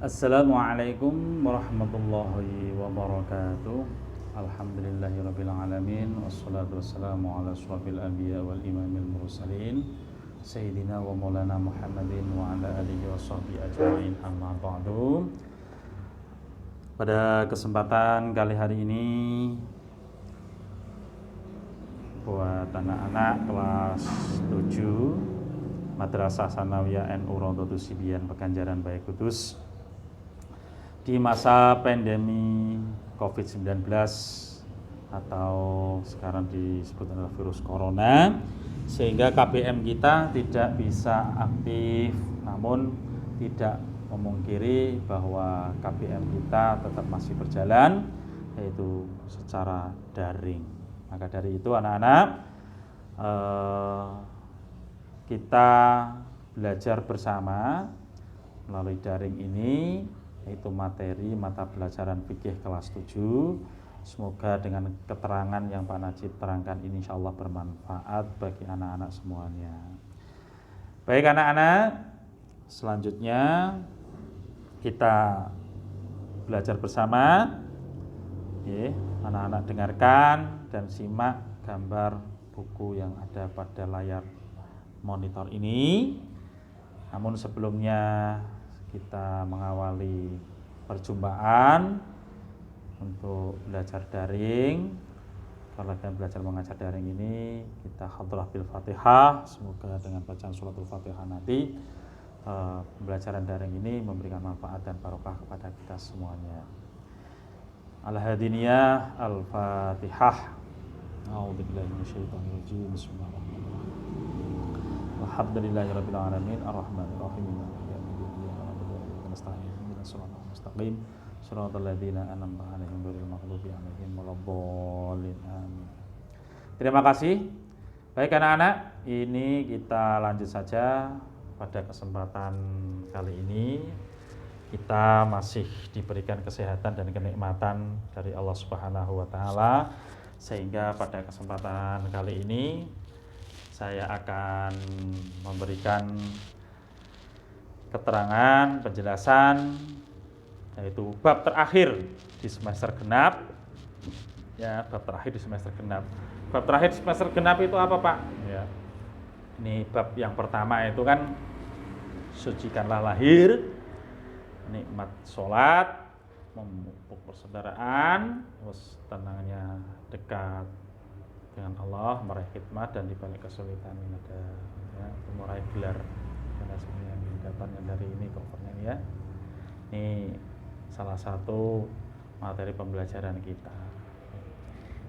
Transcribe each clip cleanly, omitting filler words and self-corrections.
Assalamualaikum warahmatullahi wabarakatuh. Alhamdulillahirabbil alamin wassalatu wassalamu ala asyrofil anbiya wal imamil mursalin sayyidina wa maulana Muhammadin wa ala alihi washabbihi ajmain, amma ba'du. Pada kesempatan kali hari ini buat anak-anak kelas 7 Madrasah Sanawiyah NU Rodotus Sibian Pekanjaran Baik Kudus di masa pandemi COVID-19 atau sekarang disebut adalah virus corona, sehingga KBM kita tidak bisa aktif, namun tidak memungkiri bahwa KBM kita tetap masih berjalan, yaitu secara daring. Maka dari itu anak-anak, kita belajar bersama melalui daring ini, yaitu materi mata pelajaran fikih kelas 7. Semoga dengan keterangan yang Pak Najib terangkan ini insya Allah bermanfaat bagi anak-anak semuanya. Baik anak-anak, selanjutnya kita belajar bersama. Anak-anak dengarkan dan simak gambar buku yang ada pada layar monitor ini. Namun sebelumnya kita mengawali perjumpaan untuk belajar daring. Kalau kalian belajar mengajar daring ini, kita hadrah bil Fatihah. Semoga dengan bacaan suratul Fatihah nanti pembelajaran daring ini memberikan manfaat dan barokah kepada kita semuanya. Al-Hadiniyah Al-Fatihah. A'udzubillahi minasyaitonir rajim. Bismillahirrahmanirrahim. Alhamdulillahirabbil alamin arrahmanir rahim. Mustaqim shiratal ladzina an'amta 'alaihim ghairil maghdubi 'alaihim waladdallin. Amin. Terima kasih. Baik anak-anak, ini kita lanjut saja. Pada kesempatan kali ini kita masih diberikan kesehatan dan kenikmatan dari Allah Subhanahu wa taala, sehingga pada kesempatan kali ini saya akan memberikan keterangan, penjelasan, yaitu bab terakhir di semester genap. Ya, bab terakhir di semester genap. Bab terakhir di semester genap itu apa, Pak? Ya. Ini bab yang pertama itu kan sucikanlah lahir, nikmat sholat, memupuk persaudaraan, terus tenangnya dekat dengan Allah, meraih hikmah dan di balik kesulitan ini ada ya, meraih gelar karena sebenarnya dapatnya dari ini covernya ini ya. Ini salah satu materi pembelajaran kita.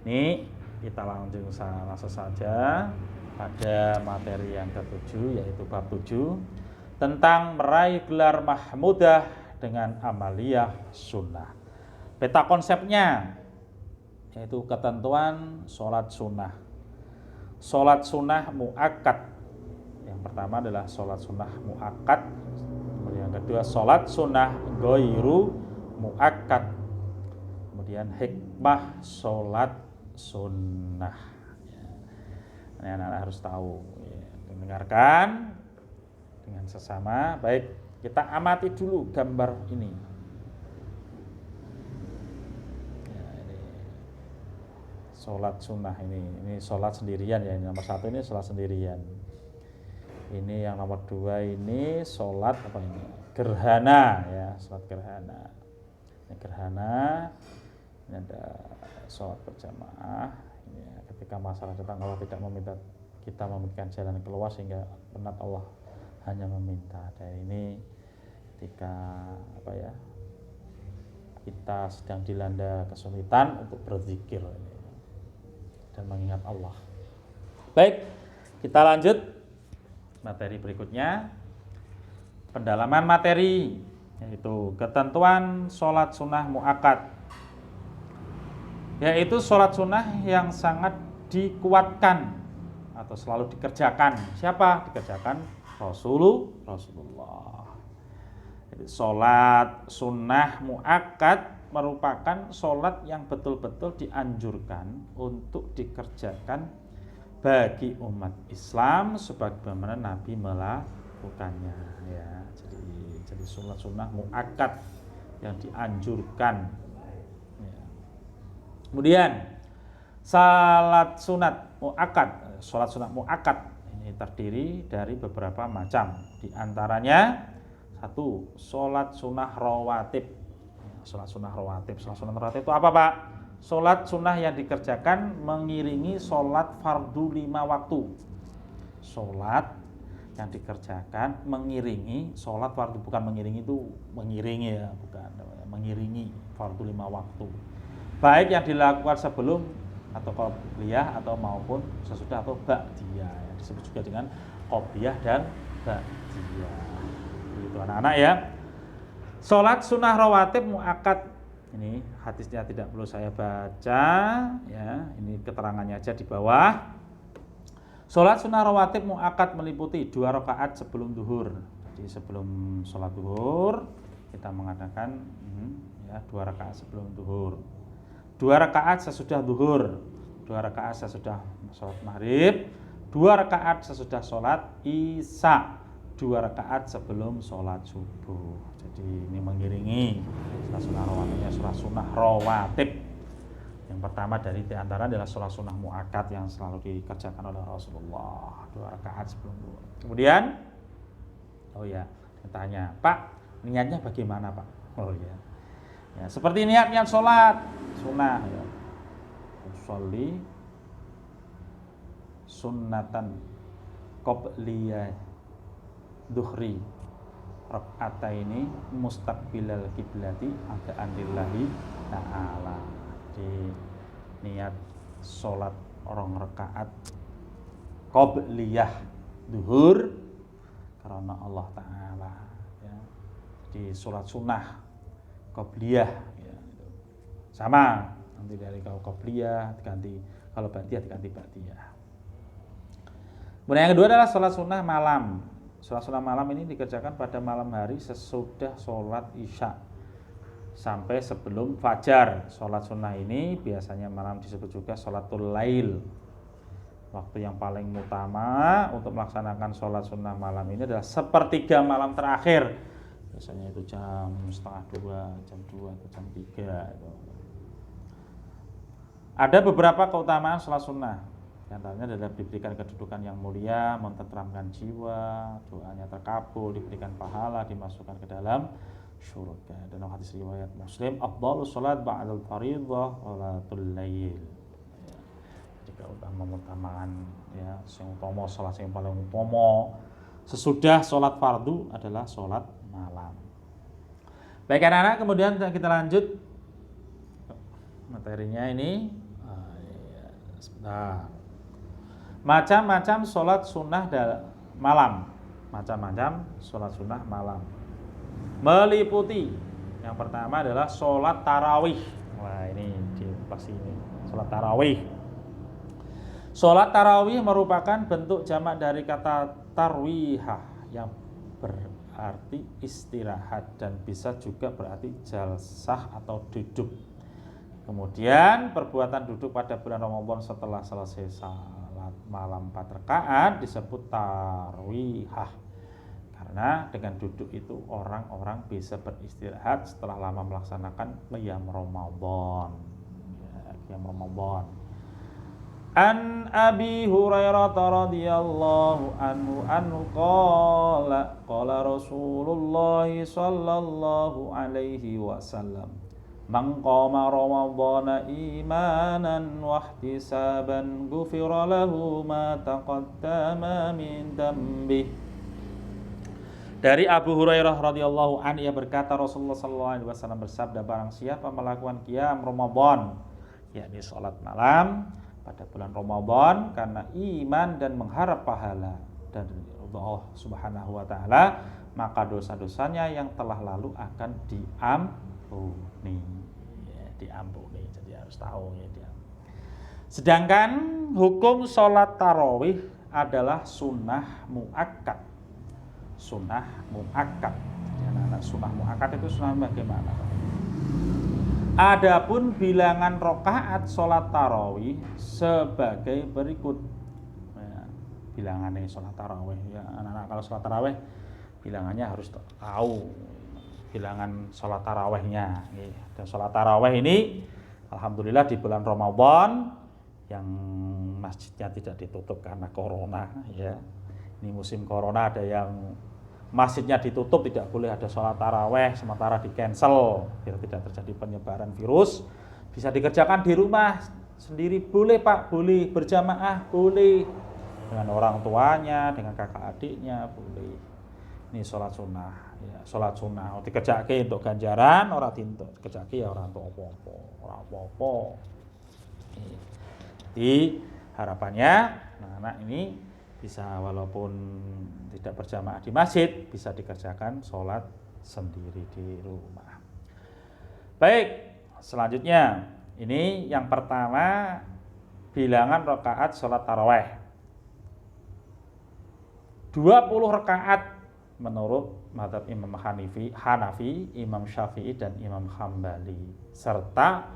Ini kita langsung saja pada materi yang ke-7, yaitu bab 7 tentang meraih gelar mahmudah dengan amaliyah sunnah. Peta konsepnya yaitu ketentuan sholat sunnah. Sholat sunnah muakkad. Yang pertama adalah sholat sunnah muakkad. Kemudian yang kedua sholat sunnah ghairu muakkad. Kemudian hikmah sholat sunnah. Ini anak-anak harus tahu. Dengarkan dengan sesama. Baik, kita amati dulu gambar ini. Sholat sunnah ini sholat sendirian ya. Ini nomor 1 ini sholat sendirian. Ini yang nomor 2 ini sholat apa ini? Gerhana ya, sholat gerhana. Ini gerhana. Ini ada sholat berjamaah. Ini ya, ketika masalah datang Allah tidak meminta kita memberikan jalan keluar, sehingga benar Allah hanya meminta. Dan ini ketika apa ya? Kita sedang dilanda kesulitan untuk berzikir dan mengingat Allah. Baik, kita lanjut materi berikutnya. Pendalaman materi, yaitu ketentuan sholat sunnah muakkad, yaitu sholat sunnah yang sangat dikuatkan atau selalu dikerjakan. Siapa? Dikerjakan Rasulullah. Jadi sholat sunnah muakkad merupakan sholat yang betul-betul dianjurkan untuk dikerjakan bagi umat Islam sebagaimana Nabi melakukannya ya. Jadi sholat sunnah muakkad yang dianjurkan ya. Kemudian sholat sunat muakkad ini terdiri dari beberapa macam. Di antaranya satu, sholat sunnah rawatib. Sholat sunnah rawatib itu apa, Pak? Sholat sunnah yang dikerjakan mengiringi sholat fardu 5 waktu. Sholat yang dikerjakan mengiringi sholat fardu, bukan mengiringi itu mengiringi ya, bukan, mengiringi fardu 5 waktu. Baik yang dilakukan sebelum atau qobliyah atau maupun sesudah atau ba'diyah. Disebut juga dengan qobliyah dan ba'diyah. Itu anak-anak ya. Sholat sunnah rawatib muakkad. Ini hadisnya tidak perlu saya baca ya. Ini keterangannya aja di bawah. Sholat sunnah rawatib muakkad meliputi 2 rakaat sebelum duhur. Jadi sebelum sholat duhur kita mengadakan ya 2 rakaat sebelum duhur. 2 rakaat sesudah duhur, 2 rakaat sesudah sholat maghrib, 2 rakaat sesudah sholat isya, 2 rakaat sebelum sholat subuh. Jadi ini mengiringi sholat sunnah rawatibnya, sholat sunnah rawatib. Yang pertama dari diantara adalah sholat sunnah muakkad yang selalu dikerjakan oleh Rasulullah, 2 rakaat sebelum duhur. Kemudian, oh ya, ditanya, Pak, niatnya bagaimana, Pak? Oh ya, ya seperti niat sholat sunnah ya. Usolli sunnatan qobliyah duhri raka'ataini mustaqbilal kiblati adaan lillahi ta'ala. Di niat sholat 2 rakaat qobliyah duhur karena Allah Ta'ala ya. Di sholat sunnah qobliyah ya. Sama nanti dari kalau qobliyah diganti, kalau ba'diyah diganti ba'diyah. Kemudian yang kedua adalah sholat sunnah malam. Sholat sunnah malam ini dikerjakan pada malam hari sesudah sholat isya sampai sebelum fajar. Sholat sunnah ini biasanya malam disebut juga sholatul lail. Waktu yang paling utama untuk melaksanakan sholat sunnah malam ini adalah sepertiga malam terakhir. Biasanya itu jam 1:30, jam 2 atau jam 3 itu. Ada beberapa keutamaan sholat sunnah. Di antaranya adalah diberikan kedudukan yang mulia, mententeramkan jiwa, doanya terkabul, diberikan pahala, dimasukkan ke dalam surga. Dan hadis riwayat Muslim, afdhalus sholat ba'dal fardhah sholatul lail. Ya, jika utamakan ya, sing utama sholat yang paling utama sesudah sholat fardu adalah sholat malam. Baik anak-anak, kemudian kita lanjut materinya ini. Sebentar. Macam-macam sholat sunnah malam. Macam-macam sholat sunnah malam meliputi yang pertama adalah sholat tarawih. Wah ini di pas ini sholat tarawih. Sholat tarawih merupakan bentuk jamak dari kata tarwihah yang berarti istirahat dan bisa juga berarti jalsah atau duduk. Kemudian perbuatan duduk pada bulan Ramadan setelah selesai salat malam 4 rakaat disebut tarwihah. Karena dengan duduk itu orang-orang bisa beristirahat setelah lama melaksanakan qiyam Ramadan. Ya, qiyam Ramadan. An Abi Hurairah radhiyallahu anhu qala Rasulullah sallallahu alaihi wasallam man qama ramadhana imanan wa ihtisaban ghufira lahu ma taqaddama min dhanbi. Dari Abu Hurairah radhiyallahu anhu ia berkata Rasulullah sallallahu alaihi wasallam bersabda, barang siapa melakukan qiyam Ramadan yakni salat malam pada bulan Ramadan karena iman dan mengharap pahala dari Allah Subhanahu wa taala, maka dosa-dosanya yang telah lalu akan diampuni. Ya, diampuni. Jadi harus tahu ya dia. Sedangkan hukum sholat tarawih adalah sunnah muakkad. Sunnah muakkad. Ya, anak sunnah muakkad itu sunnah bagaimana? Adapun bilangan rakaat sholat tarawih sebagai berikut. Ya. bilangannya sholat tarawih ya. Anak-anak kalau sholat tarawih bilangannya harus tahu bilangan sholat tarawihnya. Dan sholat tarawih ini alhamdulillah di bulan Ramadan yang masjidnya tidak ditutup karena corona ya. Ini musim corona, ada yang masjidnya ditutup, tidak boleh ada sholat tarawih, sementara di cancel biar tidak terjadi penyebaran virus. Bisa dikerjakan di rumah sendiri boleh Pak, boleh berjamaah boleh, dengan orang tuanya, dengan kakak adiknya boleh. Ini sholat sunnah ya, sholat sunnah dikerjake untuk ganjaran, orang tinto dikerjake ya orang tua apa-apa. Jadi harapannya anak-anak ini bisa walaupun tidak berjamaah di masjid, bisa dikerjakan sholat sendiri di rumah. Baik, selanjutnya ini yang pertama bilangan rakaat sholat tarawih 20 rakaat menurut mazhab Imam Hanafi, Imam Syafi'i dan Imam Hambali serta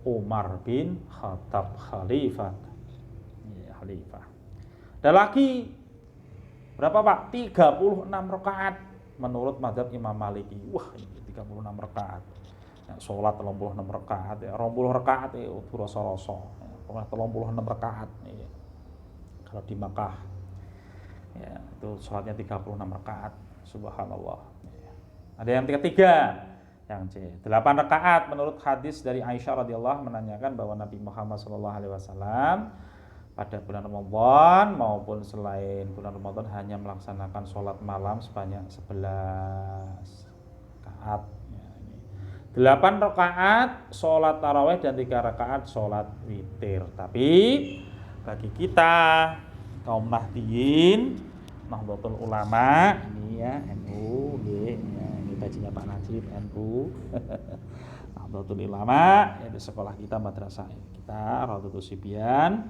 Umar bin Khattab khalifah. Dan lagi berapa Pak? 36 rakaat menurut mazhab Imam Maliki. Wah, ini 36 rakaat. Ya, sholat 36 rakaat ya, 20 rakaat ya rasa-rasa. Ya, 36 rakaat ya. Kalau di Makkah ya, itu sholatnya 36 rakaat. Subhanallah. Ya. Ada yang ketiga, yang C, 8 rakaat menurut hadis dari Aisyah radhiyallahu menanyakan bahwa Nabi Muhammad SAW pada bulan Ramadan maupun selain bulan Ramadan hanya melaksanakan sholat malam sebanyak 11 rakaat. Ya, 8 rakaat sholat tarawih dan 3 rakaat sholat witir. Tapi bagi kita kaum Nahdliyin, Nahdlatul Ulama ini ya, NU, ya, ini bajunya Pak Najib NU. Nahdlatul Ulama yaitu sekolah kita, madrasah kita Raudhatus Sibyan,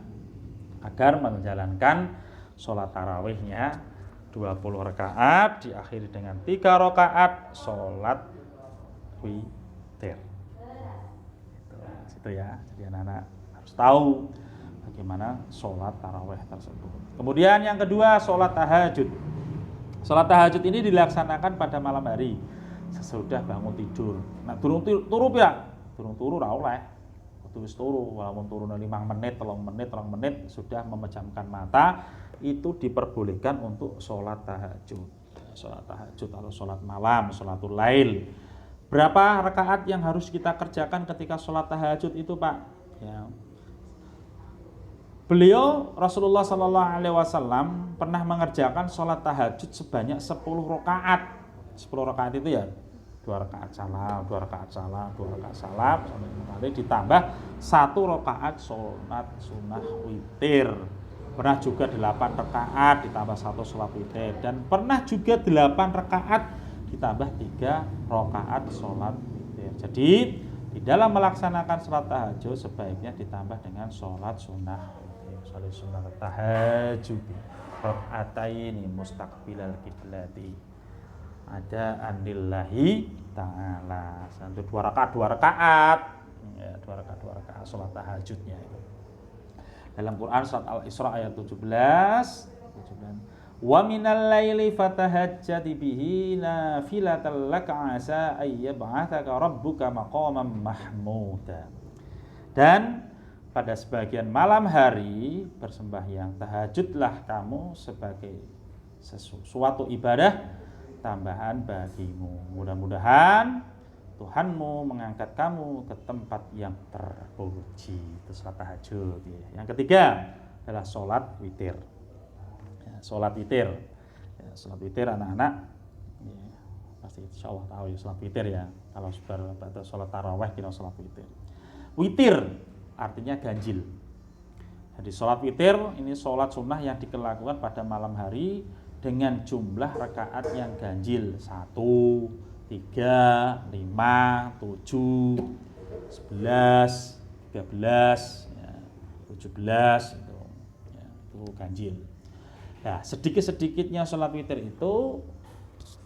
agar menjalankan sholat tarawihnya 20 rakaat diakhiri dengan 3 rakaat sholat witir. Itu ya, jadi anak-anak harus tahu bagaimana sholat tarawih tersebut. Kemudian yang kedua, sholat tahajud. Sholat tahajud ini dilaksanakan pada malam hari sesudah bangun tidur. Nah, turu ya, turu ra oleh. Wis turu, walaupun turun 5 menit, 3 menit sudah memejamkan mata, itu diperbolehkan untuk sholat tahajud. Sholat tahajud atau sholat malam, sholatul lail. Berapa rakaat yang harus kita kerjakan ketika sholat tahajud itu Pak? Ya. Beliau Rasulullah SAW pernah mengerjakan sholat tahajud sebanyak 10 rakaat. 10 rakaat itu ya 2 rakaat salam, 2 rakaat salam, 2 rakaat salam sampai 5 kali, ditambah 1 rakaat sholat sunnah witir. Pernah juga 8 rakaat ditambah 1 sholat witir, dan pernah juga 8 rakaat ditambah 3 rakaat sholat witir. Jadi di dalam melaksanakan sholat tahajud sebaiknya ditambah dengan sholat sunnah witir. Sholat sunnah tahajud rakaataini mustaqbilal kiblati ada anillahi ta'ala. Satu 2 rakaat ya, 2 rakaat sholat tahajudnya itu. Dalam Quran surat Al-Isra ayat 17, wa minal laili fatahajjat bihi nafilatan laka asa ay yab'atsaka rabbuka maqaman mahmuda. Dan pada sebagian malam hari bersembahyang, tahajudlah kamu sebagai sesuatu ibadah tambahan bagimu. Mudah-mudahan Tuhanmu mengangkat kamu ke tempat yang terpuji. Itu sholat tahajud. Yang ketiga adalah sholat witir. Ya, sholat witir. Ya, sholat witir anak-anak ya, pasti insya Allah tahu ya sholat witir ya. Kalau pada sholat tarawih kita sholat witir. Witir artinya ganjil. Jadi sholat witir ini sholat sunnah yang dilakukan pada malam hari dengan jumlah rakaat yang ganjil 1, 3, 5, 7, 11, 13, ya, 17 itu, ya, itu ganjil. Nah, sedikit-sedikitnya sholat witir itu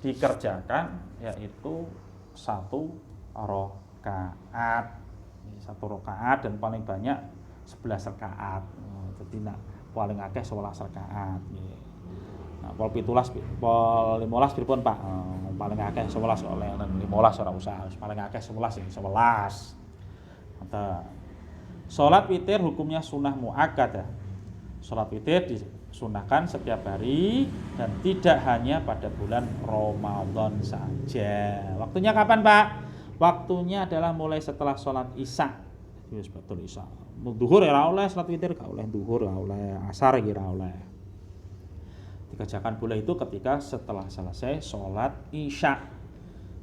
dikerjakan yaitu 1 rakaat. 1 rakaat dan paling banyak 11 rakaat. Jadi paling akeh 11 rakaat nggih. Nah, pol 17 pol 15 pripun Pak? Paling akeh 11 oleh 15 ora usah, paling akeh 11 ya 11. Mantap. Salat witir hukumnya sunnah muakkadah. Salat witir disunahkan setiap hari dan tidak hanya pada bulan Ramadan saja. Waktunya kapan Pak? Waktunya adalah mulai setelah salat Isya. Wis betul Isya. Zuhur ora oleh salat witir, gak oleh zuhur, gak oleh asar ora oleh. Dikerjakan pula itu ketika setelah selesai salat Isya.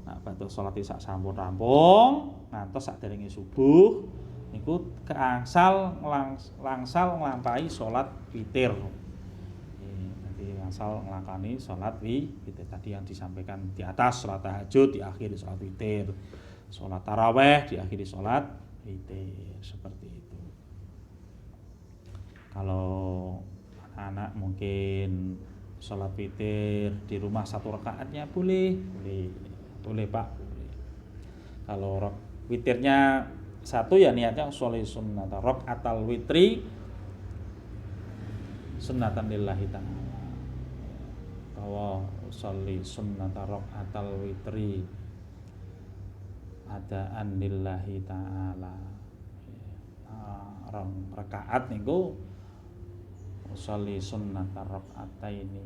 Nah, badhe salat Isya sampun rampung, ngantos saderenge subuh niku langsal nglampahi salat witir. Jadi langsal nglakoni salat witir tadi yang disampaikan di atas, salat tahajud diakhiri salat witir. Salat tarawih diakhiri salat witir, seperti itu. Kalau anak-anak mungkin salat witir di rumah 1 rakaatnya boleh Pak, boleh. Kalau witirnya 1 ya niatnya sholli sunnat rakaatal witri sunnatan lillahi ta'ala. Bahwa sholli sunnat rakaatal witri adaan lillahi ta'ala. Rong rakaat niku usolli sunnatar rakaataini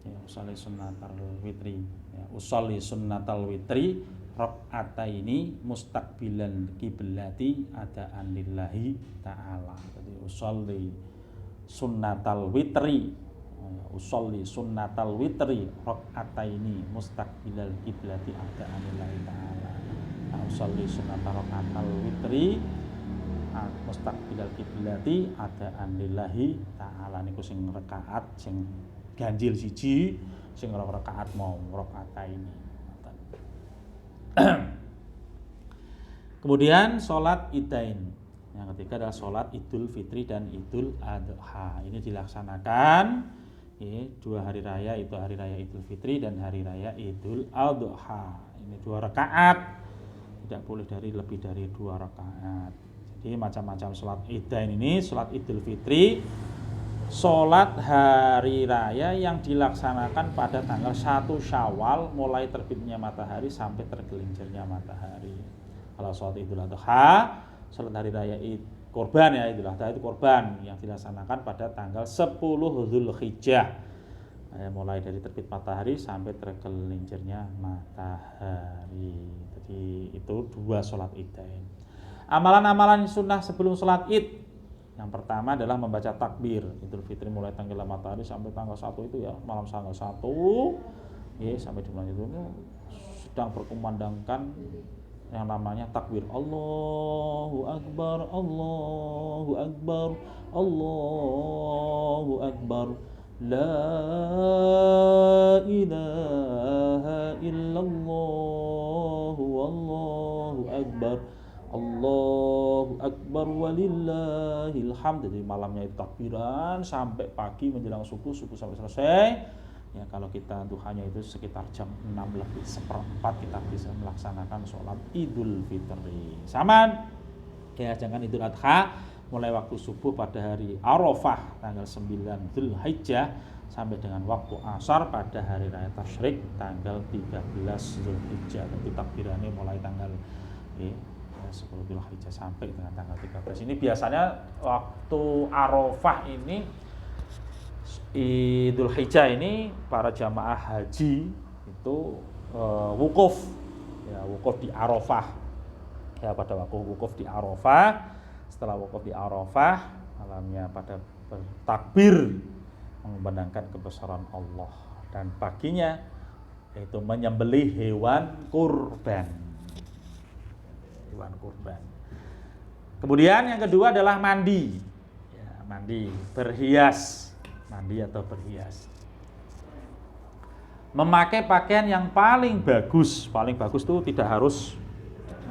ya usolli sunnatal witri ya usolli sunnatal witri rakaataini mustaqbilan kiblati adaan lillahi ta'ala. Jadi usolli sunnatal witri usolli sunnatal witri rakaataini mustaqbilal kiblati adaan lillahi ta'ala. Usolli sunnatal rakaatal witri mustaqbilal kiblati adaan lillahi ta'ala niku sing rakaat sing ganjil siji, sing rakaat mau rakaataini. Kemudian sholat idain. Yang ketiga adalah sholat Idul Fitri dan Idul Adha. Ini dilaksanakan 2 hari raya, itu hari raya Idul Fitri dan hari raya Idul Adha. Ini 2 rakaat. Tidak boleh lebih dari 2 rakaat. Jadi macam-macam sholat idain ini, sholat Idul Fitri, sholat hari raya yang dilaksanakan pada tanggal 1 Syawal mulai terbitnya matahari sampai tergelincirnya matahari. Kalau sholat Idul Adha, sholat hari raya kurban ya, Idul Adha itu kurban yang dilaksanakan pada tanggal 10 Dzulhijjah. Mulai dari terbit matahari sampai tergelincirnya matahari. Jadi itu 2 sholat idain. Amalan-amalan sunnah sebelum sholat id. Yang pertama adalah membaca takbir Idul Fitri mulai tanggal matahari sampai tanggal 1 itu ya, malam tanggal 1 ya, sampai di bulan itu sedang berkumandangkan yang namanya takbir Allahu Akbar, Allahu Akbar, Allahu Akbar, La ilaha illallah, Wallahu Akbar, Allahu Akbar walillahil hamd. Jadi malamnya itu takbiran sampai pagi menjelang subuh sampai selesai. Ya, kalau kita duhanya itu sekitar jam 6:04 kita bisa melaksanakan sholat Idul Fitri. Sama ya, jangan Idul Adha mulai waktu subuh pada hari Arafah tanggal 9 Dzulhijjah sampai dengan waktu asar pada hari raya tasyrik tanggal 13 Dzulhijjah. Tapi takbirannya mulai tanggal 10 Dzulhijjah sampai dengan tanggal 13. Ini biasanya waktu Arafah ini Idul Hijjah ini para jamaah haji itu wukuf ya, wukuf di Arafah ya, pada waktu wukuf di Arafah. Setelah wukuf di Arafah malamnya pada bertakbir mengumandangkan kebesaran Allah dan paginya yaitu menyembelih hewan kurban. Kemudian yang kedua adalah mandi ya, mandi berhias, mandi atau berhias, memakai pakaian yang paling bagus itu tidak harus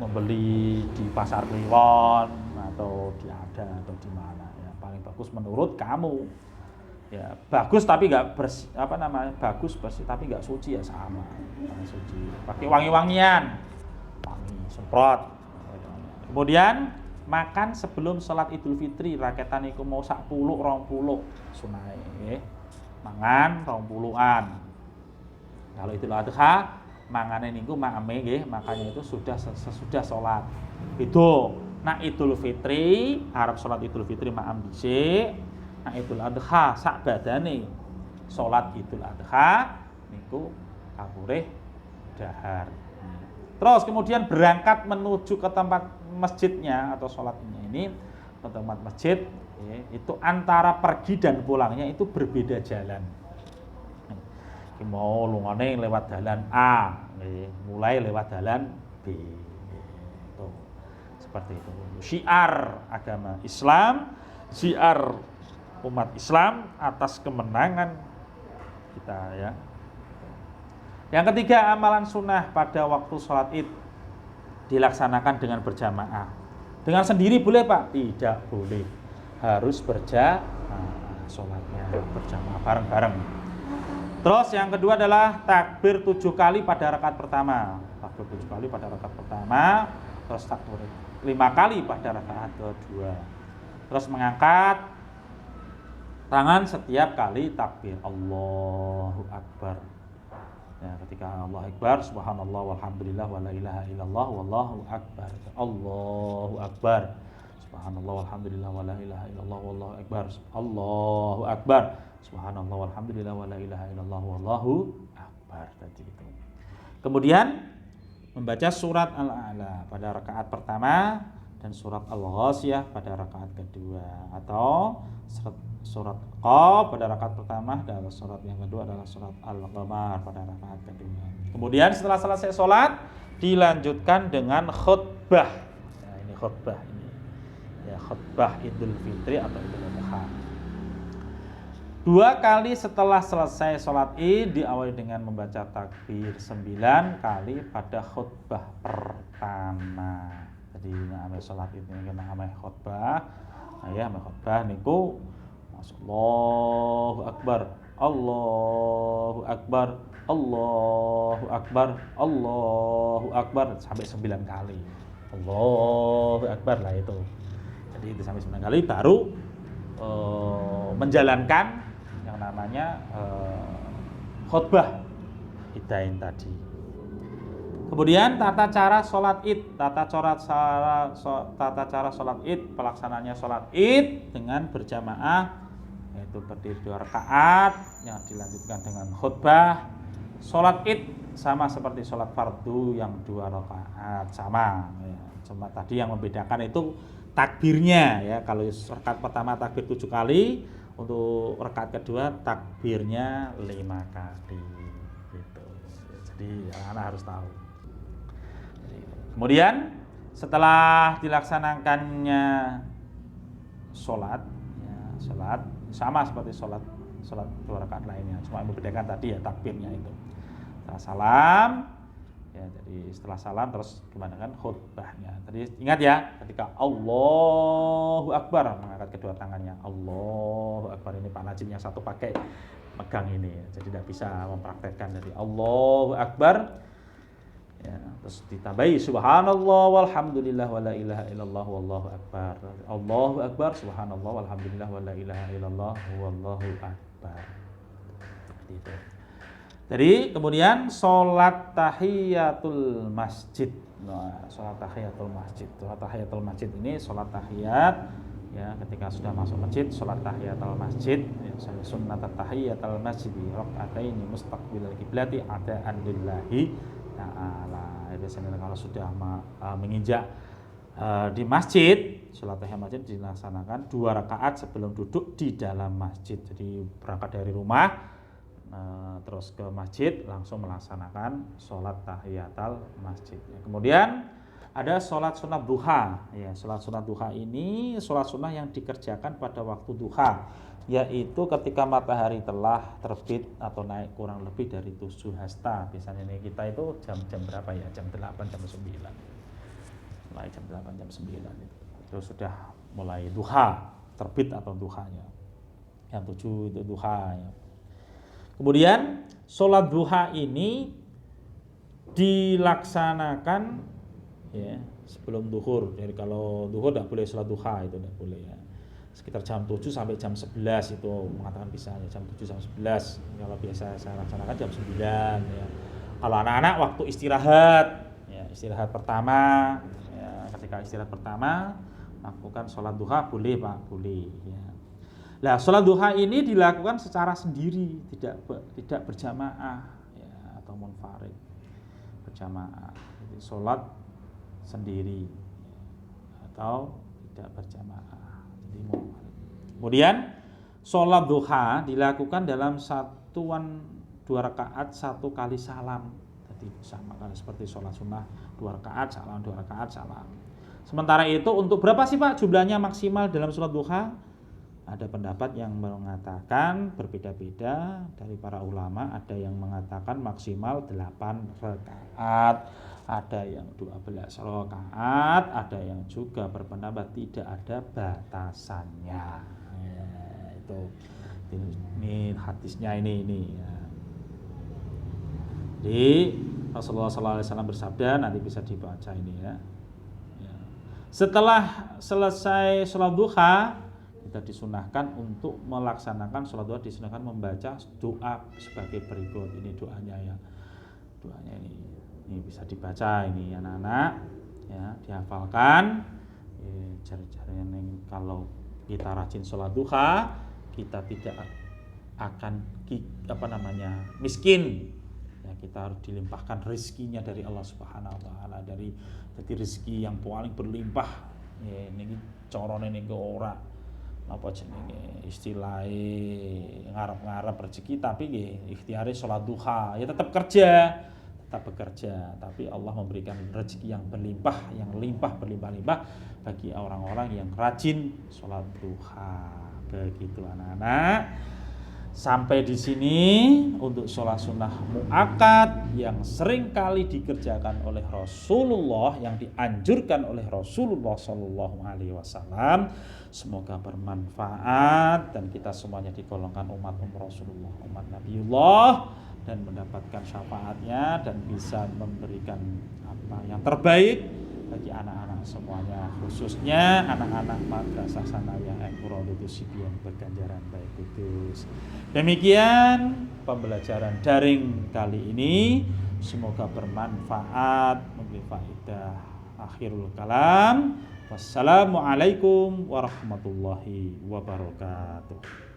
membeli di pasar kliwon atau di Ada atau di mana ya, paling bagus menurut kamu ya, bagus tapi nggak bersih, bagus bersih tapi nggak suci ya sama, suci, pakai wangi-wangian, wangi semprot. Kemudian makan sebelum sholat Idul Fitri raketan iku mau 10 20 sunahe nggih. Mangan 20-an. Kalau Idul Adha mangane niku makame nggih, makanya itu sudah sesudah sholat. Itu nak Idul Fitri, arep sholat Idul Fitri makam dhisik. Nak Idul Adha sak badane sholat Idul Adha niku kapurih dahar. Terus kemudian berangkat menuju ke tempat masjidnya atau sholatnya ini ke tempat masjid, itu antara pergi dan pulangnya itu berbeda jalan. Mau lungane lewat jalan A, mulai lewat jalan B. Itu seperti itu. Syiar agama Islam, syiar umat Islam atas kemenangan kita ya. Yang ketiga, amalan sunnah pada waktu sholat id dilaksanakan dengan berjamaah. Dengan sendiri boleh Pak? Tidak boleh. Harus berjamaah sholatnya, berjamaah bareng-bareng. Terus yang kedua adalah takbir 7 kali pada rakaat pertama. Takbir 7 kali pada rakaat pertama. Terus takbir 5 kali pada rakaat kedua. Terus mengangkat tangan setiap kali takbir. Allahu Akbar. Ya, ketika Allah Akbar, subhanallah walhamdulillah wala ilaha illallah wallahu akbar. Allahu Akbar. Subhanallah walhamdulillah wala ilaha illallah wallahu akbar. Allahu Akbar. Subhanallah walhamdulillah wala ilaha illallah wallahu akbar tadi itu. Kemudian membaca surat Al-A'la pada rakaat pertama dan surat Al-Ghasyiyah pada rakaat kedua, atau surat Qaf pada rakaat pertama dan surat yang kedua adalah surat Al-Qamar pada rakaat kedua. Kemudian setelah selesai sholat dilanjutkan dengan khutbah. Nah, ini khutbah ini. Ya, khutbah Idul Fitri atau Idul Adha. 2 kali setelah selesai sholat Id diawali dengan membaca takbir 9 kali pada khutbah pertama. Jadi namanya sholat Id ini namanya khutbah. Nah ya, khutbah niku Allahu Akbar, Allahu Akbar, Allahu Akbar, Allahu Akbar sampai 9 kali. Allahu Akbar lah itu. Jadi itu sampai 9 kali baru menjalankan yang namanya khutbah idain tadi. Kemudian tata cara sholat id, tata cara sholat id, pelaksananya sholat id dengan berjamaah, yaitu berdiri 2 rakaat yang dilanjutkan dengan khutbah. Sholat id sama seperti sholat fardu yang 2 rakaat, sama ya. Cuma tadi yang membedakan itu takbirnya ya. Kalau rakaat pertama takbir 7 kali, untuk rakaat kedua takbirnya 5 kali gitu. Jadi anak harus tahu. Kemudian setelah dilaksanakannya sholat sama seperti sholat 2 rakaat lainnya, cuma membedakan tadi ya takbirnya itu. Setelah salam, ya jadi setelah salam terus gimana kan khutbahnya. Tadi ingat ya, ketika Allahu Akbar mengangkat kedua tangannya. Allahu Akbar, ini Pak Najib yang satu pakai megang ini, jadi tidak bisa mempraktekkan dari Allahu Akbar. Ya, terus ditambahi subhanallah walhamdulillah wala ilaha illallah wallahu akbar. Allahu akbar, subhanallah walhamdulillah wala ilaha illallah wallahu akbar. Gitu. Jadi kemudian sholat tahiyatul masjid. Nah, sholat tahiyatul masjid. Sholat tahiyatul masjid ini sholat tahiyat ya, ketika sudah masuk masjid sholat tahiyatul masjid ya, sunnat tahiyatul masjid rakaataini mustaqbilal qiblati adaan lillahi ta'ala. Biasanya kalau sudah menginjak di masjid, sholat tahiyat masjid dilaksanakan 2 rakaat sebelum duduk di dalam masjid. Jadi berangkat dari rumah terus ke masjid langsung melaksanakan sholat tahiyatul masjid. Kemudian ada sholat sunat duha. Ya, sholat sunat duha ini sholat sunnah yang dikerjakan pada waktu duha, yaitu ketika matahari telah terbit atau naik kurang lebih dari 7 hasta. Biasanya ini kita itu jam berapa ya? Jam 8, jam 9. Mulai jam 8, jam 9 itu sudah mulai duha, terbit atau duhanya. Yang 7 itu duha ya. Kemudian sholat duha ini dilaksanakan ya, sebelum duhur. Jadi kalau duhur tidak boleh sholat duha, itu tidak boleh ya. Sekitar jam 7 sampai jam 11 itu mengatakan bisa ya, jam 7 sampai 11. Kalau biasa saya laksanakan jam 9 ya. Kalau anak-anak waktu istirahat ya, istirahat pertama ya, ketika istirahat pertama lakukan sholat duha boleh Pak, boleh ya. Nah, sholat duha ini dilakukan secara sendiri, tidak berjamaah ya, atau munfarid, berjamaah. Jadi sholat sendiri ya, atau tidak berjamaah. Jadi kemudian sholat duha dilakukan dalam satuan 2 rakaat 1 kali salam. Jadi sama kan seperti sholat sunnah 2 rakaat salam, 2 rakaat salam. Sementara itu untuk berapa sih Pak jumlahnya maksimal dalam sholat duha? Ada pendapat yang mengatakan berbeda-beda dari para ulama. Ada yang mengatakan maksimal 8 rakaat, ada yang 12 rakaat, ada yang juga berpendapat tidak ada batasannya ya, itu ini hadisnya ini ya. Jadi Rasulullah SAW bersabda, nanti bisa dibaca ini ya. Setelah selesai sholat duha, kita disunahkan untuk melaksanakan sholat duha, disunahkan membaca doa sebagai berikut. Ini doanya ya, doanya ini bisa dibaca ini anak-anak ya, dihafalkan. Cari-carinya kalau kita rajin sholat duha, kita tidak akan miskin. Ya, kita harus dilimpahkan rezekinya dari Allah Subhanahu wa taala, dari rezeki yang paling berlimpah. Ya, niki carane niku ora apa jenenge istilahnya ngarep-ngarep rezeki, tapi nggih ikhtiare salat duha. Ya tetap bekerja, tapi Allah memberikan rezeki yang berlimpah, yang berlimpah-limpah bagi orang-orang yang rajin salat duha. Begitu anak-anak. Sampai di sini untuk sholat sunnah muakkad yang sering kali dikerjakan oleh Rasulullah, yang dianjurkan oleh Rasulullah Shallallahu Alaihi Wasallam. Semoga bermanfaat dan kita semuanya digolongkan umat Rasulullah, umat Nabiullah, dan mendapatkan syafaatnya dan bisa memberikan apa yang terbaik bagi anak-anak semuanya, khususnya anak-anak madrasah sanawiyah Quratul Sibyan berganjaran baik kudus. Demikian pembelajaran daring kali ini, semoga bermanfaat, memberi faedah. Akhirul kalam, wassalamualaikum warahmatullahi wabarakatuh.